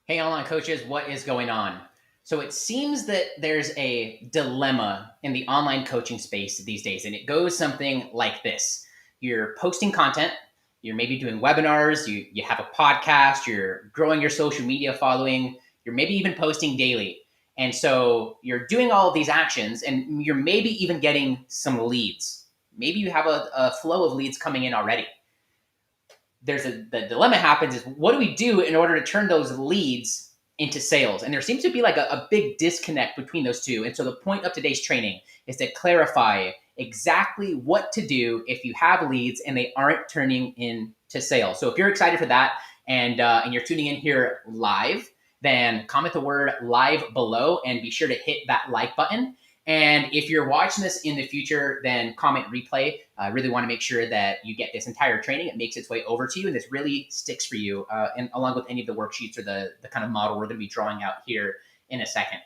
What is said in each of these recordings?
Hey, online coaches, what is going on? So it seems that there's a dilemma in the online coaching space these days, and it goes something like this. You're posting content, you're maybe doing webinars, you have a podcast, you're growing your social media following, you're maybe even posting daily. And so you're doing all of these actions, and you're maybe even getting some leads. Maybe you have a flow of leads coming in already. The dilemma happens is what do we do in order to turn those leads into sales? And there seems to be like a big disconnect between those two. And so the point of today's training is to clarify exactly what to do if you have leads and they aren't turning into sales. So if you're excited for that and you're tuning in here live, then comment the word live below and be sure to hit that like button. And if you're watching this in the future, then comment replay. I really want to make sure that you get this entire training. It makes its way over to you, and this really sticks for you, and along with any of the worksheets or the kind of model we're going to be drawing out here in a second.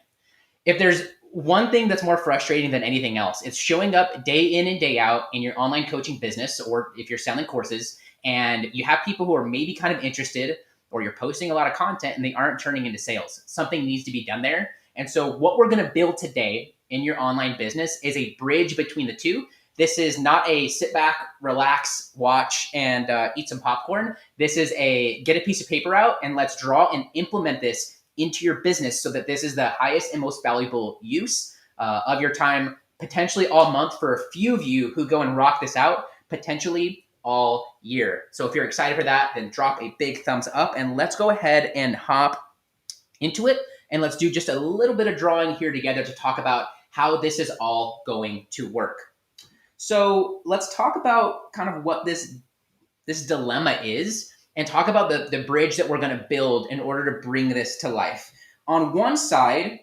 If there's one thing that's more frustrating than anything else, it's showing up day in and day out in your online coaching business, or if you're selling courses, and you have people who are maybe kind of interested, or you're posting a lot of content and they aren't turning into sales. Something needs to be done there. And so, what we're going to build today in your online business is a bridge between the two. This is not a sit back, relax, watch, and eat some popcorn. This is a get a piece of paper out and let's draw and implement this into your business so that this is the highest and most valuable use of your time, potentially all month for a few of you who go and rock this out, potentially all year. So if you're excited for that, then drop a big thumbs up and let's go ahead and hop into it. And let's do just a little bit of drawing here together to talk about how this is all going to work. So let's talk about kind of what this dilemma is and talk about the bridge that we're going to build in order to bring this to life. On one side,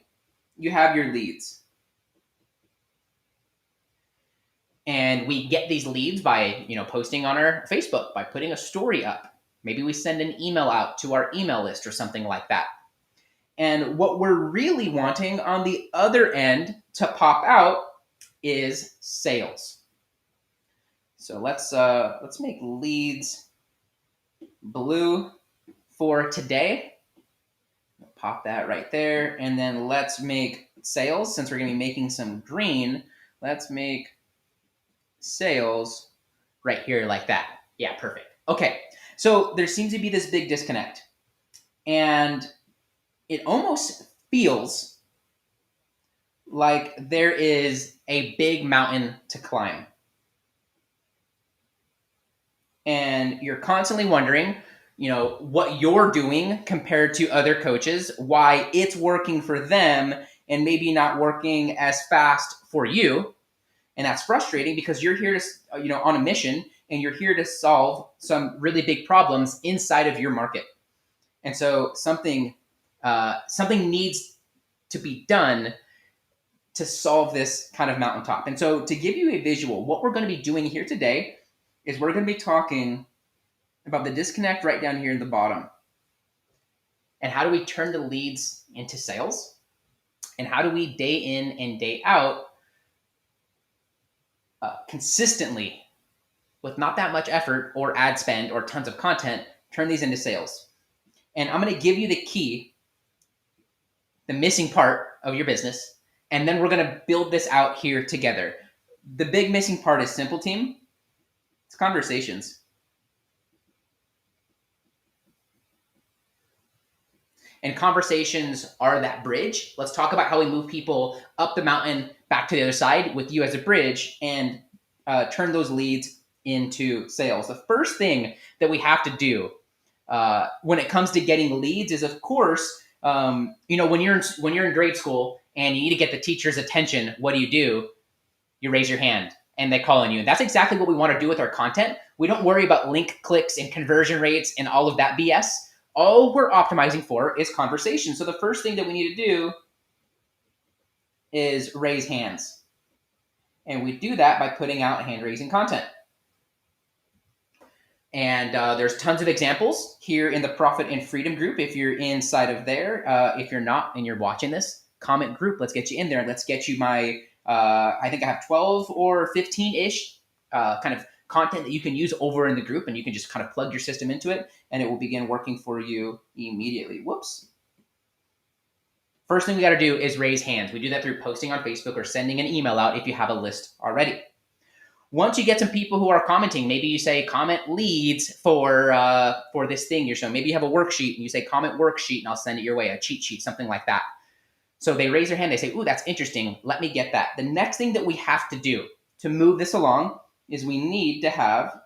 you have your leads. And we get these leads by, posting on our Facebook, by putting a story up. Maybe we send an email out to our email list or something like that. And what we're really wanting on the other end to pop out is sales. So let's make leads blue for today. Pop that right there. And then let's make sales, since we're going to be making some green, let's make sales right here like that. Yeah, perfect. Okay, so there seems to be this big disconnect. And it almost feels like there is a big mountain to climb. And you're constantly wondering, what you're doing compared to other coaches, why it's working for them and maybe not working as fast for you. And that's frustrating because you're here to, on a mission and you're here to solve some really big problems inside of your market. And so something needs to be done to solve this kind of mountaintop. And so to give you a visual, what we're going to be doing here today is we're going to be talking about the disconnect right down here in the bottom. And how do we turn the leads into sales? And how do we day in and day out consistently, with not that much effort or ad spend or tons of content, turn these into sales? And I'm going to give you the key, the missing part of your business, and then we're going to build this out here together. The big missing part is simple, team. It's conversations. And conversations are that bridge. Let's talk about how we move people up the mountain back to the other side with you as a bridge and turn those leads into sales. The first thing that we have to do when it comes to getting leads is, of course, when you're in grade school and you need to get the teacher's attention, what do? You raise your hand and they call on you. And that's exactly what we want to do with our content. We don't worry about link clicks and conversion rates and all of that BS. All we're optimizing for is conversation. So the first thing that we need to do is raise hands. And we do that by putting out hand-raising content. And there's tons of examples here in the Profit and Freedom group. If you're inside of there, if you're not and you're watching this, comment group. Let's get you in there. Let's get you my, I think I have 12 or 15-ish kind of content that you can use over in the group, and you can just kind of plug your system into it and it will begin working for you immediately. Whoops. First thing we got to do is raise hands. We do that through posting on Facebook or sending an email out if you have a list already. Once you get some people who are commenting, maybe you say comment leads for this thing you're showing. Maybe you have a worksheet and you say comment worksheet and I'll send it your way, a cheat sheet, something like that. So they raise their hand, they say, ooh, that's interesting. Let me get that. The next thing that we have to do to move this along is we need to have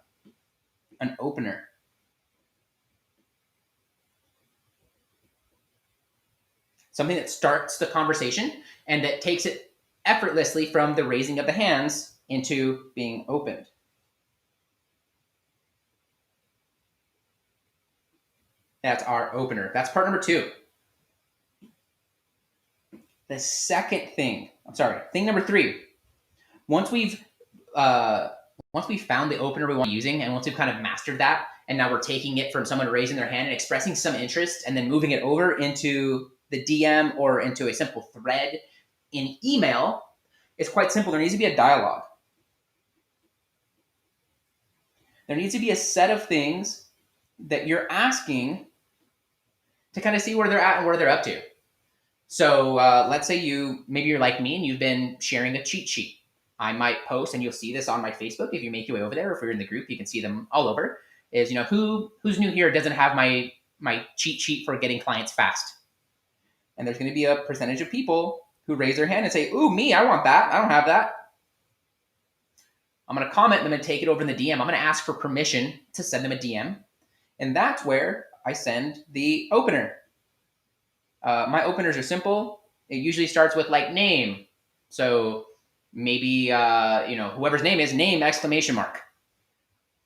an opener. Something that starts the conversation and that takes it effortlessly from the raising of the hands into being opened. That's our opener. That's part number 2. The second thing, thing number 3. Once we've found the opener we want to be using, and once we've kind of mastered that, and now we're taking it from someone raising their hand and expressing some interest, and then moving it over into the DM or into a simple thread in email, it's quite simple. There needs to be a dialogue. There needs to be a set of things that you're asking to kind of see where they're at and where they're up to. So let's say maybe you're like me and you've been sharing a cheat sheet. I might post, and you'll see this on my Facebook if you make your way over there. If you're in the group, you can see them all over. Is who's new here doesn't have my cheat sheet for getting clients fast. And there's going to be a percentage of people who raise their hand and say, ooh, me, I want that. I don't have that. I'm going to comment them and take it over in the DM. I'm going to ask for permission to send them a DM. And that's where I send the opener. My openers are simple. It usually starts with like name. So maybe, whoever's name is, name exclamation mark.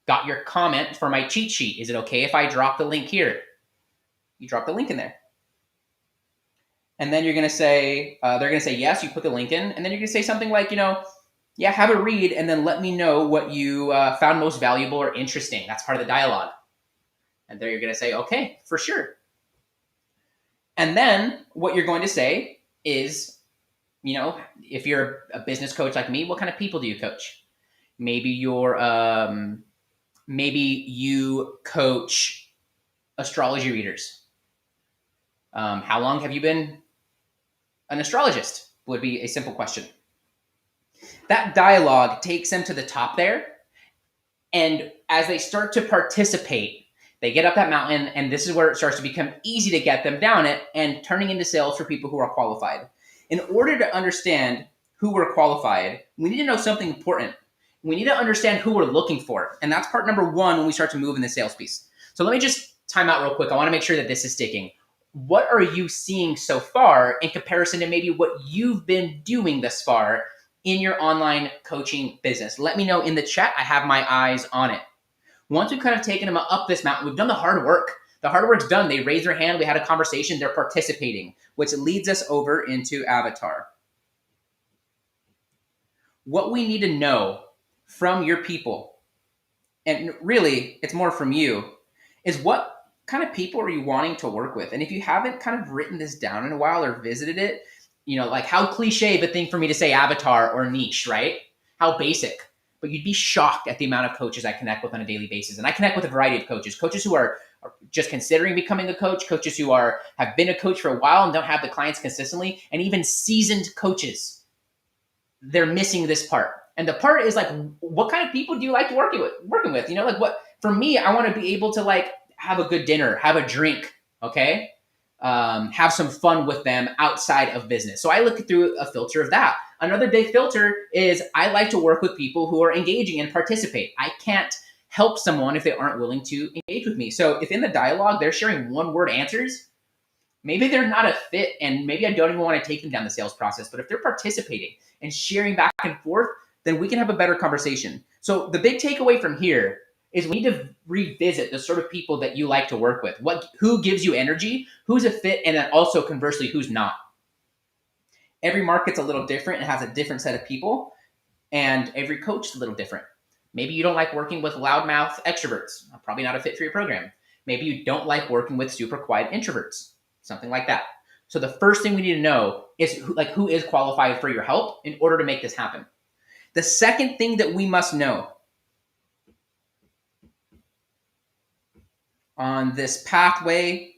Got your comment for my cheat sheet. Is it okay if I drop the link here? You drop the link in there. And then you're going to say, they're going to say yes, you put the link in. And then you're going to say something like, yeah, have a read and then let me know what you found most valuable or interesting. That's part of the dialogue. And there you're going to say, okay, for sure. And then what you're going to say is, if you're a business coach like me, what kind of people do you coach? Maybe you coach astrology readers. How long have you been an astrologist? Would be a simple question. That dialogue takes them to the top there. And as they start to participate, they get up that mountain, and this is where it starts to become easy to get them down it and turning into sales for people who are qualified. In order to understand who we're qualified, we need to know something important. We need to understand who we're looking for. And that's part number 1 when we start to move in the sales piece. So let me just time out real quick. I want to make sure that this is sticking. What are you seeing so far in comparison to maybe what you've been doing thus far in your online coaching business? Let me know in the chat. I have my eyes on it. Once we've kind of taken them up this mountain, we've done the hard work. The hard work's done. They raised their hand. We had a conversation. They're participating, which leads us over into Avatar. What we need to know from your people, and really it's more from you, is what kind of people are you wanting to work with? And if you haven't kind of written this down in a while or visited it, like how cliche of a thing for me to say avatar or niche, right? How basic. But you'd be shocked at the amount of coaches I connect with on a daily basis. And I connect with a variety of coaches who are just considering becoming a coach, coaches who have been a coach for a while and don't have the clients consistently, and even seasoned coaches. They're missing this part. And the part is like, what kind of people do you like working with? For me, I want to be able to have a good dinner, have a drink, okay? Have some fun with them outside of business. So I look through a filter of that. Another big filter is I like to work with people who are engaging and participate. I can't help someone if they aren't willing to engage with me. So if in the dialogue they're sharing one-word answers, maybe they're not a fit, and maybe I don't even want to take them down the sales process. But if they're participating and sharing back and forth, then we can have a better conversation. So the big takeaway from here is we need to revisit the sort of people that you like to work with. Who gives you energy, who's a fit, and then also conversely, who's not. Every market's a little different and has a different set of people, and every coach is a little different. Maybe you don't like working with loudmouth extroverts. Probably not a fit for your program. Maybe you don't like working with super quiet introverts. Something like that. So the first thing we need to know is who is qualified for your help in order to make this happen. The second thing that we must know on this pathway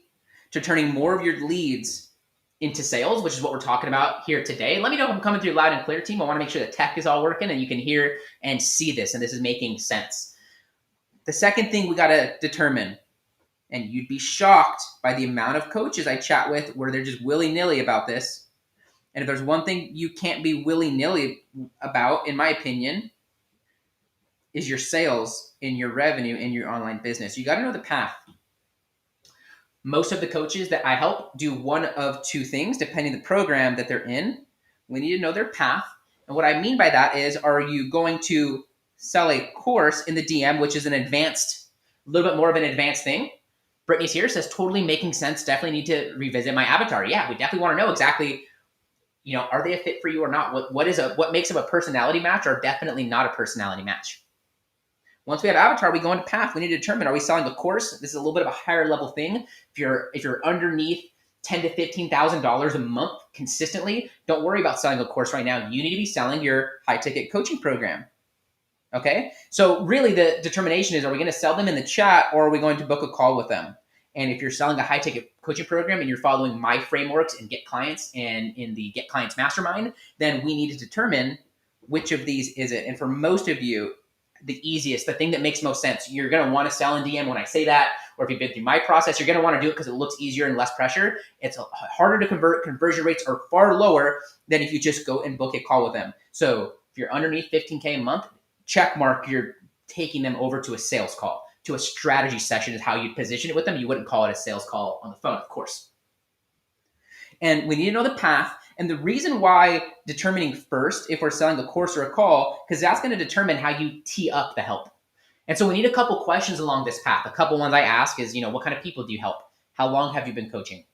to turning more of your leads into sales, which is what we're talking about here today. Let me know if I'm coming through loud and clear, team. I want to make sure the tech is all working and you can hear and see this, and this is making sense. The second thing we got to determine, and you'd be shocked by the amount of coaches I chat with where they're just willy-nilly about this. And if there's one thing you can't be willy-nilly about, in my opinion, is your sales and your revenue in your online business. You got to know the path. Most of the coaches that I help do one of two things, depending the program that they're in. We need to know their path. And what I mean by that is, are you going to sell a course in the DM, which is a little bit more of an advanced thing? Brittany's here, says totally making sense. Definitely need to revisit my avatar. Yeah, we definitely want to know exactly, are they a fit for you or not? What makes them a personality match or definitely not a personality match? Once we have avatar, we go into path. We need to determine, are we selling a course? This is a little bit of a higher level thing. If you're underneath $10,000 to $15,000 a month consistently, don't worry about selling a course right now. You need to be selling your high ticket coaching program. Okay. So really the determination is, are we going to sell them in the chat or are we going to book a call with them? And if you're selling a high ticket coaching program and you're following my frameworks and Get Clients and in the Get Clients Mastermind, then we need to determine which of these is it. And for most of you, the easiest, the thing that makes most sense, you're going to want to sell in DM when I say that, or if you've been through my process, you're going to want to do it because it looks easier and less pressure. It's harder to convert. Conversion rates are far lower than if you just go and book a call with them. So if you're underneath 15K a month, check mark, you're taking them over to a sales call, to a strategy session is how you'd position it with them. You wouldn't call it a sales call on the phone, of course. And we need to know the path. And the reason why determining first if we're selling a course or a call, because that's going to determine how you tee up the help. And so we need a couple questions along this path. A couple ones I ask is, what kind of people do you help? How long have you been coaching?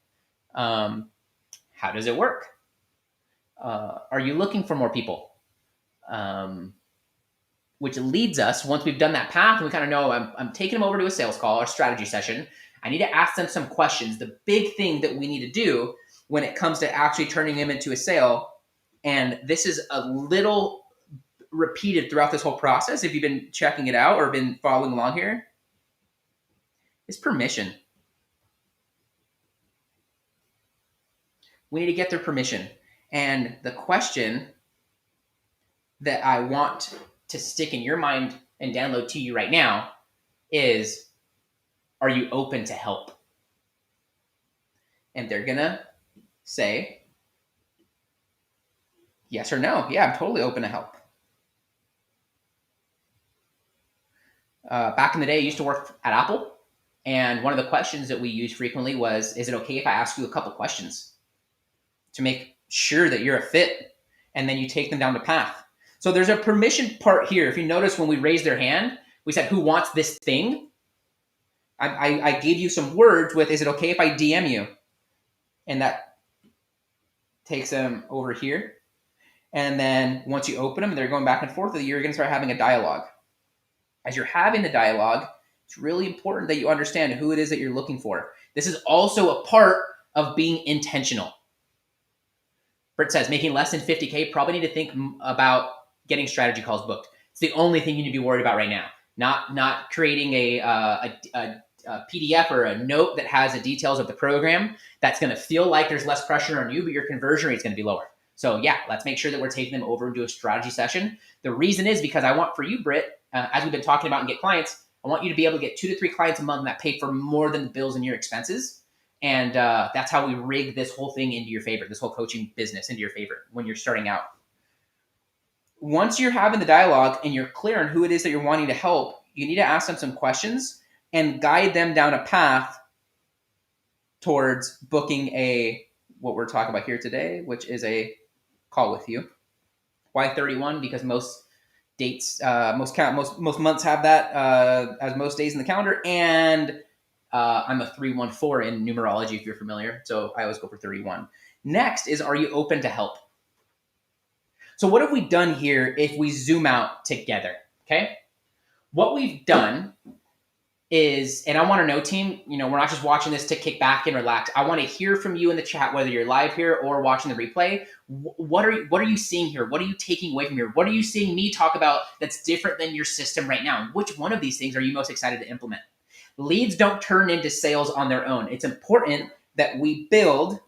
How does it work? Are you looking for more people? Which leads us, once we've done that path and we kind of know I'm taking them over to a sales call or strategy session, I need to ask them some questions. The big thing that we need to do when it comes to actually turning them into a sale, and this is a little repeated throughout this whole process, if you've been checking it out or been following along here, is permission. We need to get their permission. And the question that I want to stick in your mind and download to you right now is, are you open to help? And they're gonna say yes or no. Yeah, I'm totally open to help. Back in the day, I used to work at Apple, and one of the questions that we used frequently was, is it okay if I ask you a couple questions to make sure that you're a fit? And then you take them down the path. So there's a permission part here. If you notice, when we raised their hand, we said, who wants this thing? I gave you some words with, is it okay if I DM you? And that takes them over here. And then once you open them, they're going back and forth with you, you're going to start having a dialogue. As you're having the dialogue, it's really important that you understand who it is that you're looking for. This is also a part of being intentional. Britt says, making less than 50K, probably need to think about getting strategy calls booked. It's the only thing you need to be worried about right now. Not creating a PDF or a note that has the details of the program. That's going to feel like there's less pressure on you, but your conversion rate is going to be lower. So yeah, let's make sure that we're taking them over and do a strategy session. The reason is because I want for you, Britt, as we've been talking about and Get Clients, I want you to be able to get 2 to 3 clients a month that pay for more than the bills and your expenses. And that's how we rig this whole thing into your favor, this whole coaching business into your favor when you're starting out. Once you're having the dialogue and you're clear on who it is that you're wanting to help, you need to ask them some questions and guide them down a path towards booking what we're talking about here today, which is a call with you. Why 31? Because most dates, most months have that as most days in the calendar. And I'm a 314 in numerology, if you're familiar. So I always go for 31. Next is, are you open to help? So what have we done here if we zoom out together? Okay. What we've done is, and I want to know, team, we're not just watching this to kick back and relax. I want to hear from you in the chat, whether you're live here or watching the replay. What are you seeing here? What are you taking away from here? What are you seeing me talk about that's different than your system right now? And which one of these things are you most excited to implement? Leads don't turn into sales on their own. It's important that we build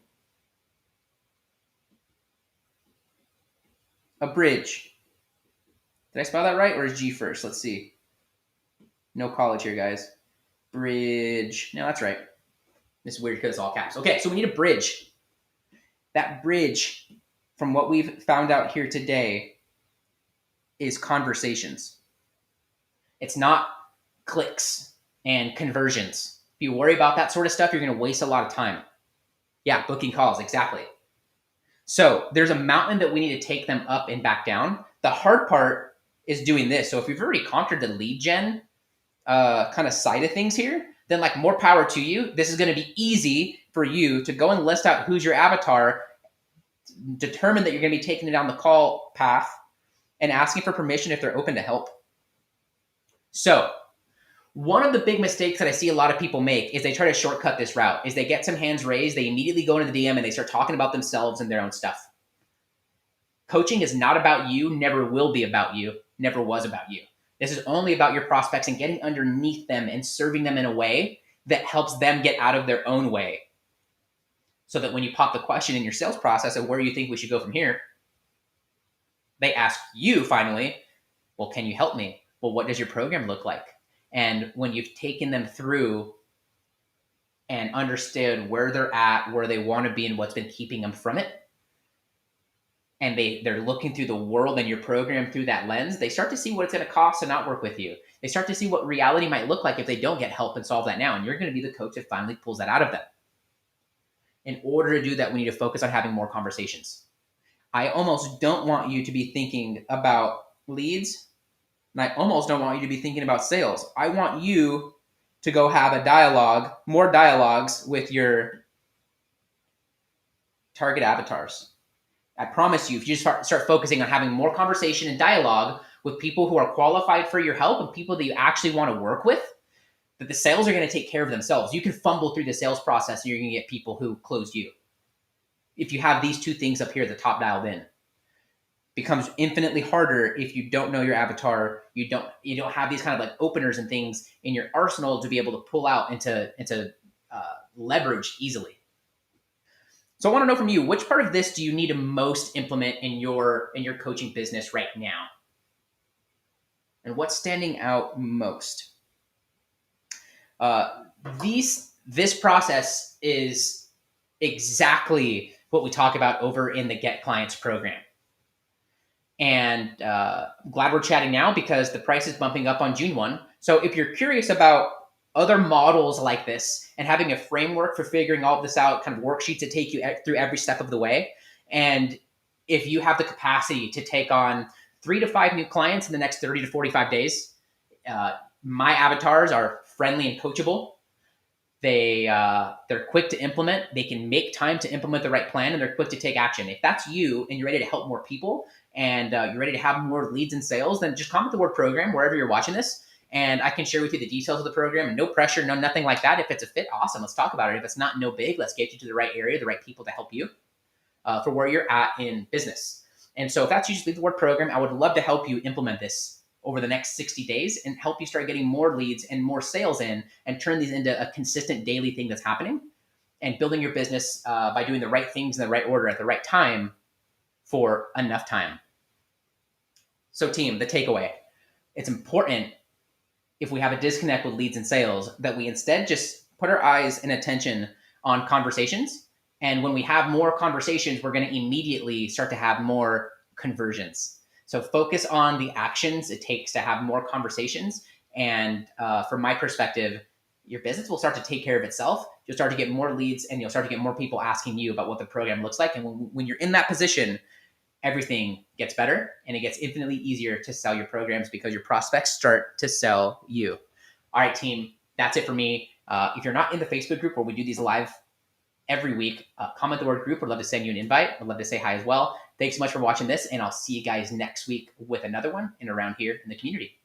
A bridge. Did I spell that right, or is G first? Let's see. No college here, guys. Bridge. No, that's right. This is weird because it's all caps. Okay, so we need a bridge. That bridge, from what we've found out here today, is conversations. It's not clicks and conversions. If you worry about that sort of stuff, you're going to waste a lot of time. Yeah, booking calls, exactly. So there's a mountain that we need to take them up and back down. The hard part is doing this. So if you've already conquered the lead gen kind of side of things here, then like more power to you. This is going to be easy for you to go and list out who's your avatar, determine that you're going to be taking it down the call path, and asking for permission if they're open to help. So one of the big mistakes that I see a lot of people make is they try to shortcut this route. Is they get some hands raised, they immediately go into the DM and they start talking about themselves and their own stuff. Coaching is not about you, never will be about you, never was about you. This is only about your prospects and getting underneath them and serving them in a way that helps them get out of their own way. So that when you pop the question in your sales process of where you think we should go from here, they ask you finally, well, can you help me? Well, what does your program look like? And when you've taken them through and understood where they're at, where they want to be, and what's been keeping them from it, and they're looking through the world and your program through that lens, they start to see what it's going to cost to not work with you. They start to see what reality might look like if they don't get help and solve that now. And you're going to be the coach that finally pulls that out of them. In order to do that, we need to focus on having more conversations. I almost don't want you to be thinking about leads, and I almost don't want you to be thinking about sales. I want you to go have a dialogue, more dialogues with your target avatars. I promise you, if you just start focusing on having more conversation and dialogue with people who are qualified for your help and people that you actually want to work with, that the sales are going to take care of themselves. You can fumble through the sales process and you're going to get people who close you. If you have these two things up here at the top dialed in, becomes infinitely harder if you don't know your avatar. You don't have these kind of like openers and things in your arsenal to be able to pull out into leverage easily. So I want to know from you, which part of this do you need to most implement in your coaching business right now? And what's standing out most? This process is exactly what we talk about over in the Get Clients program. And glad we're chatting now because the price is bumping up on June 1. So if you're curious about other models like this and having a framework for figuring all of this out, kind of worksheets that take you through every step of the way, and if you have the capacity to take on 3 to 5 new clients in the next 30 to 45 days, my avatars are friendly and coachable. They're quick to implement. They can make time to implement the right plan, and they're quick to take action. If that's you and you're ready to help more people and you're ready to have more leads and sales, then just comment the word program wherever you're watching this, and I can share with you the details of the program. No pressure, nothing like that. If it's a fit, awesome. Let's talk about it. If it's not, no big. Let's get you to the right area, the right people to help you for where you're at in business. And so if that's you, just leave the word program. I would love to help you implement this over the next 60 days and help you start getting more leads and more sales in and turn these into a consistent daily thing that's happening and building your business by doing the right things in the right order at the right time for enough time. So team, the takeaway, it's important if we have a disconnect with leads and sales that we instead just put our eyes and attention on conversations. And when we have more conversations, we're going to immediately start to have more conversions. So focus on the actions it takes to have more conversations. And from my perspective, your business will start to take care of itself. You'll start to get more leads and you'll start to get more people asking you about what the program looks like. And when you're in that position, everything gets better and it gets infinitely easier to sell your programs because your prospects start to sell you. All right, team, that's it for me. If you're not in the Facebook group where we do these live every week, comment the word group. We'd love to send you an invite. I'd love to say hi as well. Thanks so much for watching this, and I'll see you guys next week with another one and around here in the community.